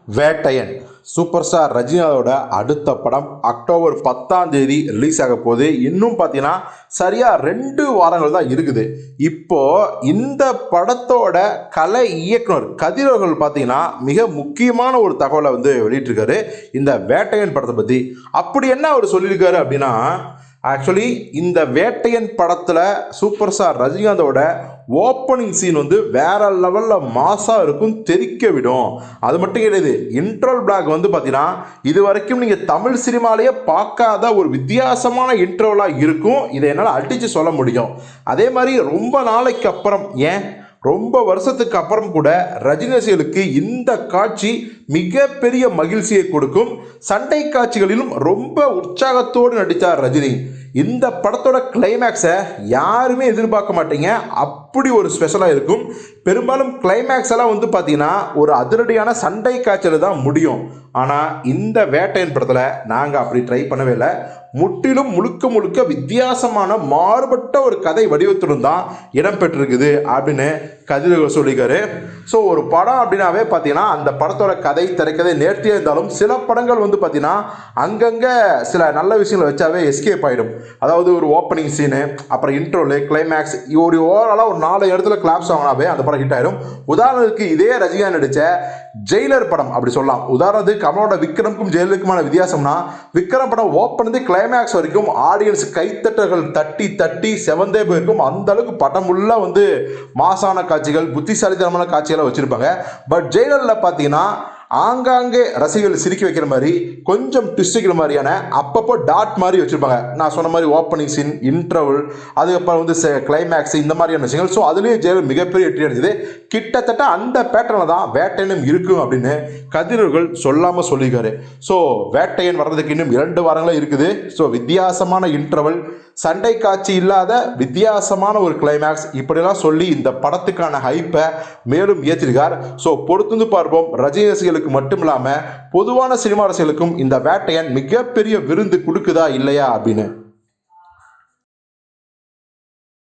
Vettaiyan super star ரஜினியோட அடுத்த படம் அக்டோபர் 10ஆம் தேதி ரிலீஸ் ஆக போகுது. இன்னும் பார்த்தீங்கன்னா சரியாக 2 வாரங்கள் தான் இருக்குது. இப்போ இந்த படத்தோட கலை இயக்குனர் கதிர் அவர்கள் பார்த்தீங்கன்னா மிக முக்கியமான ஒரு தகவலை வெளியிட்டிருக்காரு இந்த வேட்டையன் படத்தை பற்றி. அப்படி என்ன அவர் சொல்லியிருக்காரு அப்படின்னா, ஆக்சுவலி இந்த வேட்டையன் படத்தில் சூப்பர் ஸ்டார் ரஜினிகாந்தோட ஓப்பனிங் சீன் வேற லெவலில் மாசாக இருக்கும், தெறிக்க விடும். அது மட்டும் கிடையாது, இன்ட்ரோல் பிளாக் பார்த்தீங்கன்னா இது வரைக்கும் நீங்கள் தமிழ் சினிமாலேயே பார்க்காத ஒரு வித்தியாசமான இன்ட்ரோலாக இருக்கும். இதை என்னால் அடித்து சொல்ல முடியும். அதே மாதிரி ரொம்ப நாளைக்கு அப்புறம், ரொம்ப வருஷத்துக்கு அப்புறம் கூட ரஜினி ரசிகர்களுக்கு இந்த காட்சி மிகப்பெரிய மகிழ்ச்சியை கொடுக்கும். சண்டை காட்சிகளிலும் ரொம்ப உற்சாகத்தோடு நடித்தார் ரஜினி. இந்த படத்தோட கிளைமேக்ஸை யாருமே எதிர்பார்க்க மாட்டீங்க, அப்படி ஒரு ஸ்பெஷலாக இருக்கும். பெரும்பாலும் கிளைமேக்ஸ் எல்லாம் பார்த்தீங்கன்னா ஒரு அதிரடியான சண்டை காட்சியில் தான் முடியும். ஆனால் இந்த வேட்டையன் படத்தில் நாங்கள் அப்படி ட்ரை பண்ணவே இல்லை. முற்றிலும் முழுக்க முழுக்க வித்தியாசமான மாறுபட்ட ஒரு கதை வடிவத்துடன் தான் இடம்பெற்றிருக்குது அப்படின்னு கதிர் சொல்லிக்காரு. ஸோ ஒரு படம் அப்படின்னாவே பார்த்தீங்கன்னா அந்த படத்தோட கதை திரைக்கதை நேர்த்தியாக இருந்தாலும் சில படங்கள் பார்த்தீங்கன்னா அங்கங்கே சில நல்ல விஷயங்களை வச்சாவே எஸ்கேப் ஆகிடும். அதாவது ஒரு ஓப்பனிங் சீனு, அப்புறம் இன்ட்ரோலு, கிளைமேக்ஸ், ஒரு ஓவராலாக ஒரு 4 இடத்துல கிளாப்ஸ் வாங்கினாவே அந்த படம் ஹிட் ஆயிடும். உதாரணத்துக்கு இதே ரஜினிகாந்த் நடித்த ஜெயிலர் படம் அப்படி சொல்லலாம். உதாரணத்துக்கு கமலோட விக்ரமுக்கும் ஜெயிலருக்குமான வித்தியாசம்னா, விக்ரம் படம் ஓப்பன் கிளைமேக்ஸ் வரைக்கும் ஆடியன்ஸ் கைத்தட்டர்கள் தட்டி தட்டி செவந்தே போயிருக்கும். அந்த அளவுக்கு படம் உள்ள மாசான காட்சிகள், புத்திசாலித்தனமான காட்சிகளை வச்சிருப்பாங்க. பட் ஜெயிலரில் பார்த்தீங்கன்னா ஆங்காங்கே ரசிகர்கள் சிரிக்க வைக்கிற மாதிரி, கொஞ்சம் ட்விஸ்ட் வைக்கிற மாதிரியான அப்பப்போ டாட் மாதிரி வச்சுருப்பாங்க. நான் சொன்ன மாதிரி ஓப்பனிங் சீன், இன்டர்வல், அதுக்கப்புறம் கிளைமேக்ஸ், இந்த மாதிரியான விஷயங்கள். ஸோ அதுலேயே ஜெயலலிதா மிகப்பெரிய வெற்றி அடைஞ்சது. கிட்டத்தட்ட அந்த பேட்டர்னில் தான் வேட்டையனும் இருக்கும் அப்படின்னு கதிரவர்கள் சொல்லாமல் சொல்லியிருக்காரு. ஸோ வேட்டையன் வர்றதுக்கு இன்னும் 2 வாரங்களே இருக்குது. ஸோ வித்தியாசமான இன்டர்வல், சண்டை காட்சி இல்லாத வித்தியாசமான ஒரு கிளைமேக்ஸ், இப்படிலாம் சொல்லி இந்த படத்துக்கான ஹைப்பை மேலும் ஏற்றிருக்கார். ஸோ பொறுத்து பார்ப்போம். ரஜினி ரசிகர்களுக்கு மட்டும் இல்லாமல் பொதுவான சினிமா ரசிகர்களுக்கும் இந்த வேட்டையன் மிகப்பெரிய விருந்து கொடுக்குதா இல்லையா அப்படின்னு.